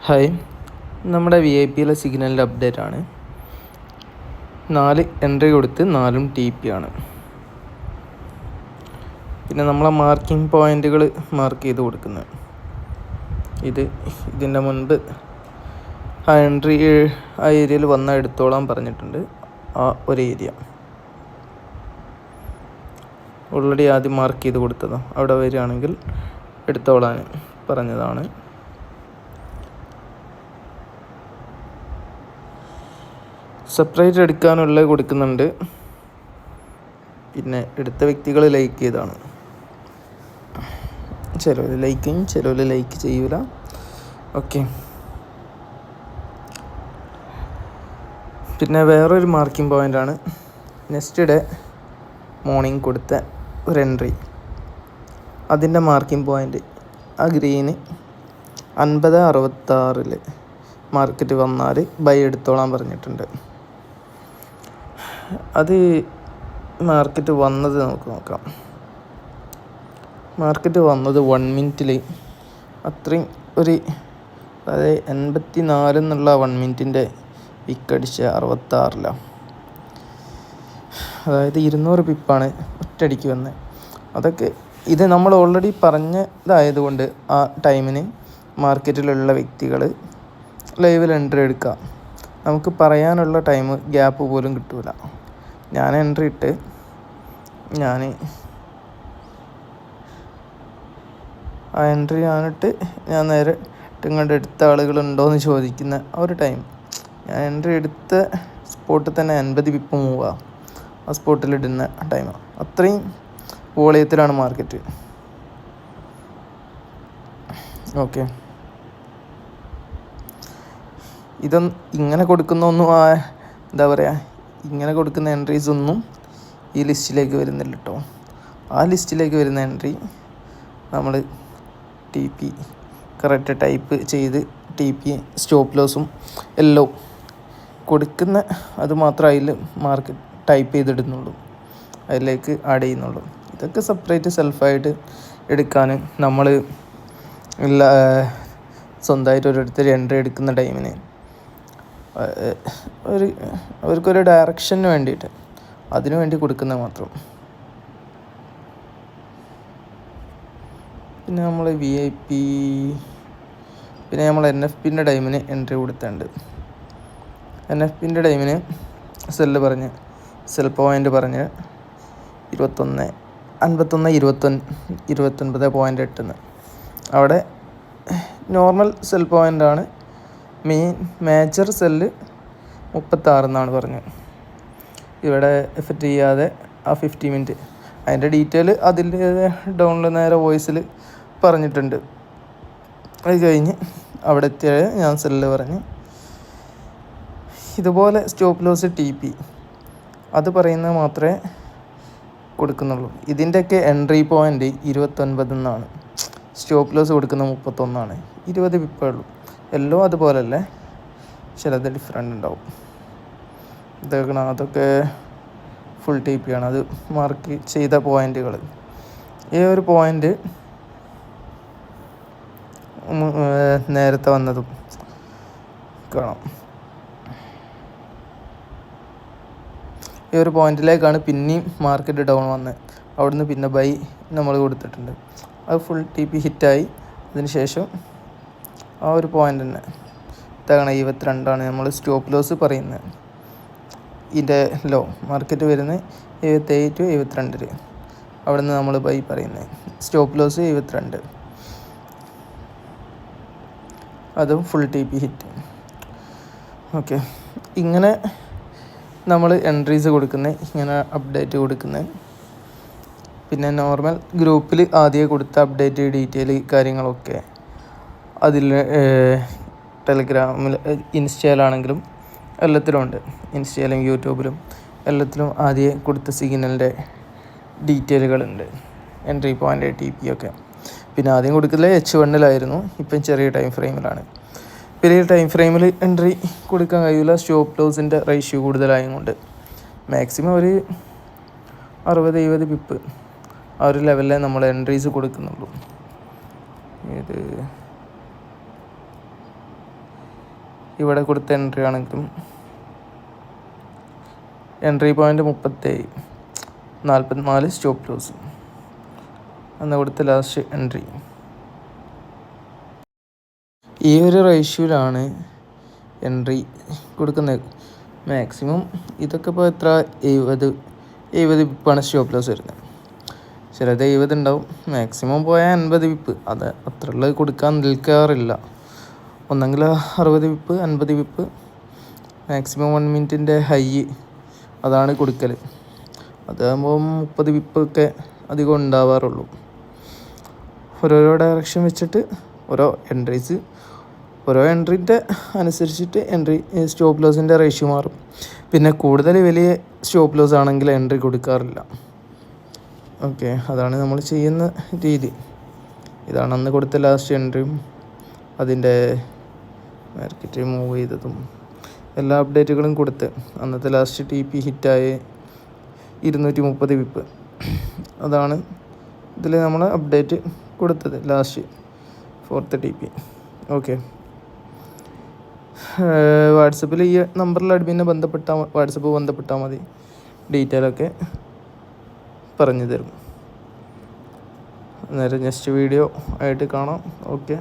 Hi, നമ്മുടെ VIP സിഗ്നലിൻ്റെ update ആണ്. 4 entry കൊടുത്ത് 4 TP ആണ്. പിന്നെ നമ്മളെ മാർക്കിംഗ് പോയിന്റുകൾ മാർക്ക് ചെയ്ത് കൊടുക്കുന്നത് ഇതിൻ്റെ മുൻപ് ആ എൻട്രി ആ ഏരിയയിൽ വന്നാൽ എടുത്തോളാൻ പറഞ്ഞിട്ടുണ്ട്. ആ ഒരു ഏരിയ ഓൾറെഡി ആദ്യം മാർക്ക് ചെയ്ത് കൊടുത്തതാണ്. അവിടെ വരികയാണെങ്കിൽ എടുത്തോളാൻ പറഞ്ഞതാണ്. സെപ്പറേറ്റ് എടുക്കാനുള്ള കൊടുക്കുന്നുണ്ട്. പിന്നെ എടുത്ത വ്യക്തികൾ ലൈക്ക് ചെയ്താണ്. ചിലർ ലൈക്ക് ചെയ്യും, ചിലർ ലൈക്ക് ചെയ്യൂല. ഓക്കെ, പിന്നെ വേറൊരു മാർക്കിംഗ് പോയിൻ്റാണ് നെക്സ്റ്റ് ഡേ മോർണിംഗ് കൊടുത്ത ഒരു എൻട്രി. അതിൻ്റെ മാർക്കിംഗ് പോയിൻ്റ് ആ ഗ്രീന് 50-66 മാർക്കറ്റ് വന്നാൽ ബൈ എടുത്തോളാൻ പറഞ്ഞിട്ടുണ്ട്. അത് മാർക്കറ്റ് വന്നത് നമുക്ക് നോക്കാം. മാർക്കറ്റ് വന്നത് 1 മിനിറ്റിൽ അത്രയും ഒരു, അതായത് 84 എന്നുള്ള 1 മിനിറ്റിൻ്റെ വിക്കടിച്ച് 66. അതായത് 200 പിപ്പാണ് ഒറ്റയടിക്ക് വന്നത്. അതൊക്കെ ഇത് നമ്മൾ ഓൾറെഡി പറഞ്ഞതായതുകൊണ്ട് ആ ടൈമിന് മാർക്കറ്റിലുള്ള വ്യക്തികൾ ലൈവിൽ എൻട്രി എടുക്കുക. നമുക്ക് പറയാനുള്ള ടൈം ഗ്യാപ്പ് പോലും കിട്ടൂല. ഞാൻ എൻട്രി ഇട്ട് ഞാൻ നേരെ ഇങ്ങോട്ട് എടുത്ത ആളുകളുണ്ടോയെന്ന് ചോദിക്കുന്ന ആ ഒരു ടൈം, ഞാൻ എൻട്രി എടുത്ത സ്പോട്ടിൽ തന്നെ 50 പിപ്പ് മൂവാ ആ സ്പോട്ടിൽ ഇടുന്ന ടൈമാണ്. അത്രയും വോളിയത്തിലാണ് മാർക്കറ്റ്. ഓക്കെ, ഇങ്ങനെ കൊടുക്കുന്നൊന്നും എന്താ പറയുക, ഇങ്ങനെ കൊടുക്കുന്ന എൻട്രീസ് ഒന്നും ഈ ലിസ്റ്റിലേക്ക് വരുന്നില്ല കേട്ടോ. ആ ലിസ്റ്റിലേക്ക് വരുന്ന എൻട്രി നമ്മൾ TP കറക്റ്റ് ടൈപ്പ് ചെയ്ത് TP സ്റ്റോപ്പ് ലോസും എല്ലാം കൊടുക്കുന്ന അത് മാത്രമേ അതിൽ മാർക്കറ്റ് ടൈപ്പ് ചെയ്തിടുന്നുള്ളൂ, അതിലേക്ക് ആഡ് ചെയ്യുന്നുള്ളൂ. ഇതൊക്കെ സെപ്പറേറ്റ് സെൽഫായിട്ട് എടുക്കാൻ നമ്മൾ സ്വന്തമായിട്ട് ഒരിടത്തൊരു എൻട്രി എടുക്കുന്ന ടൈമിന് അവർക്കൊരു ഡയറക്ഷന് വേണ്ടിയിട്ട് അതിനു വേണ്ടി കൊടുക്കുന്നത് മാത്രം. പിന്നെ നമ്മൾ VIP, പിന്നെ നമ്മൾ NFPൻ്റെ ടൈമിന് എൻട്രി കൊടുത്തിട്ടുണ്ട്. NFPൻ്റെ ടൈമിന് സെൽ പോയിൻ്റ് പറഞ്ഞ് 29.8 അവിടെ നോർമൽ സെൽ പോയിൻ്റാണ്. മേജർ സെല്ല് 36 എന്നാണ് പറഞ്ഞത്. ഇവിടെ എഫക്റ്റ് ചെയ്യാതെ ആ 50 മിനിറ്റ് അതിൻ്റെ ഡീറ്റെയിൽ അതിൽ ഡൗണിൽ നേരെ വോയിസിൽ പറഞ്ഞിട്ടുണ്ട്. അത് കഴിഞ്ഞ് അവിടെ എത്തിയ ഞാൻ സെല്ല് പറഞ്ഞ് ഇതുപോലെ സ്റ്റോപ്പ് ലോസ് TP അത് പറയുന്നത് മാത്രമേ കൊടുക്കുന്നുള്ളൂ. ഇതിൻ്റെയൊക്കെ എൻട്രി പോയിൻ്റ് 29 എന്നാണ്. സ്റ്റോപ്പ് ലോസ് കൊടുക്കുന്നത് 31ആണ്. 20 പിപ്പേ ഉള്ളൂ. എല്ലാം അതുപോലല്ലേ, ചിലത് ഡിഫറെൻ്റ് ഉണ്ടാവും. അതൊക്കെ ഫുൾ TP ആണ്. അത് മാർക്ക് ചെയ്ത പോയിൻ്റുകൾ. ഈ ഒരു പോയിൻ്റ് നേരത്തെ വന്നതും കാണാം. ഈ ഒരു പോയിന്റിലേക്കാണ് പിന്നെയും മാർക്കറ്റ് ഡൗൺ വന്നത്. അവിടുന്ന് പിന്നെ ബൈ നമ്മൾ കൊടുത്തിട്ടുണ്ട്. അത് ഫുൾ TP ഹിറ്റായി. അതിനുശേഷം ആ ഒരു പോയിൻ്റ് തന്നെ 72 നമ്മൾ സ്റ്റോപ്പ് ലോസ് പറയുന്നത്. ഇതിൻ്റെ ലോ മാർക്കറ്റ് വരുന്നത് 77-72. അവിടെ നിന്ന് നമ്മൾ ബൈ പറയുന്നത്. സ്റ്റോപ്പ് ലോസ് 72, അതും ഫുൾ TP ഹിറ്റ്. ഓക്കെ, ഇങ്ങനെ നമ്മൾ എൻട്രീസ് കൊടുക്കുന്നത്, ഇങ്ങനെ അപ്ഡേറ്റ് കൊടുക്കുന്നത്. പിന്നെ നോർമൽ ഗ്രൂപ്പിൽ ആദ്യം കൊടുത്ത അപ്ഡേറ്റ് ഡീറ്റെയിൽ കാര്യങ്ങളൊക്കെ അതിൽ ടെലഗ്രാമിൽ ഇൻസ്റ്റയിലാണെങ്കിലും എല്ലാത്തിലും ഉണ്ട്. ഇൻസ്റ്റയിലും യൂട്യൂബിലും എല്ലാത്തിലും ആദ്യം കൊടുത്ത സിഗ്നലിൻ്റെ ഡീറ്റെയിലുകളുണ്ട്, എൻട്രി പോയിൻ്റ് TP ഒക്കെ. പിന്നെ ആദ്യം കൊടുക്കല് H1-ലായിരുന്നു, ഇപ്പം ചെറിയ ടൈം ഫ്രെയിമിലാണ്. വലിയ ടൈം ഫ്രെയിമിൽ എൻട്രി കൊടുക്കാൻ കഴിയില്ല, സ്റ്റോപ്പ് ലോസിൻ്റെ റേഷ്യോ കൂടുതലായത് കൊണ്ട്. മാക്സിമം ഒരു 60-70 പിപ്പ് ആ ഒരു ലെവലിലേ നമ്മൾ എൻട്രീസ് കൊടുക്കുന്നുള്ളൂ. ഇവിടെ കൊടുത്ത എൻട്രി ആണെങ്കിലും എൻട്രി പോയിൻ്റ് 37, 44 സ്റ്റോപ്പ് ലോസ് അന്ന് കൊടുത്ത ലാസ്റ്റ് എൻട്രി. ഈ ഒരു റേഷ്യോയിലാണ് എൻട്രി കൊടുക്കുന്നത്. മാക്സിമം ഇതൊക്കെ ഇപ്പോൾ എത്ര 70 വിപ്പാണ് സ്റ്റോപ്പ് ലോസ് വരുന്നത്. ചിലത് 70 ഉണ്ടാവും, മാക്സിമം പോയാൽ 50 വിപ്പ്. അത് അത്രയുള്ളത് കൊടുക്കാൻ നിൽക്കാറില്ല. ഒന്നെങ്കിൽ 60 വിപ്പ്, 50 വിപ്പ്, മാക്സിമം 1 മിനിറ്റിൻ്റെ ഹൈ അതാണ് കൊടുക്കൽ. അതാകുമ്പോൾ 30 വിപ്പൊക്കെ അധികം ഉണ്ടാവാറുള്ളൂ. ഓരോരോ ഡയറക്ഷൻ വെച്ചിട്ട് ഓരോ എൻട്രീൻ്റെ അനുസരിച്ചിട്ട് സ്റ്റോപ്പ് ലോസിൻ്റെ റേഷ്യോ മാറും. പിന്നെ കൂടുതൽ വലിയ സ്റ്റോപ്പ് ലോസ് ആണെങ്കിൽ എൻട്രി കൊടുക്കാറില്ല. ഓക്കെ, അതാണ് നമ്മൾ ചെയ്യുന്ന രീതി. ഇതാണ് അന്ന് കൊടുത്ത ലാസ്റ്റ് എൻട്രിയും അതിൻ്റെ മാർക്കറ്റ് മൂവ് ചെയ്തതും എല്ലാ അപ്ഡേറ്റുകളും കൊടുത്ത് അന്നത്തെ ലാസ്റ്റ് TP ഹിറ്റായ 230 വിപ്പ്. അതാണ് ഇതിൽ നമ്മൾ അപ്ഡേറ്റ് കൊടുത്തത് ലാസ്റ്റ് 4th TP. ഓക്കെ, വാട്സപ്പിൽ ഈ നമ്പറിൽ അഡ്മിനെ ബന്ധപ്പെട്ടാൽ മതി. ഡീറ്റെയിലൊക്കെ പറഞ്ഞു തരും. അന്നേരം നെക്സ്റ്റ് വീഡിയോ ആയിട്ട് കാണാം. ഓക്കെ.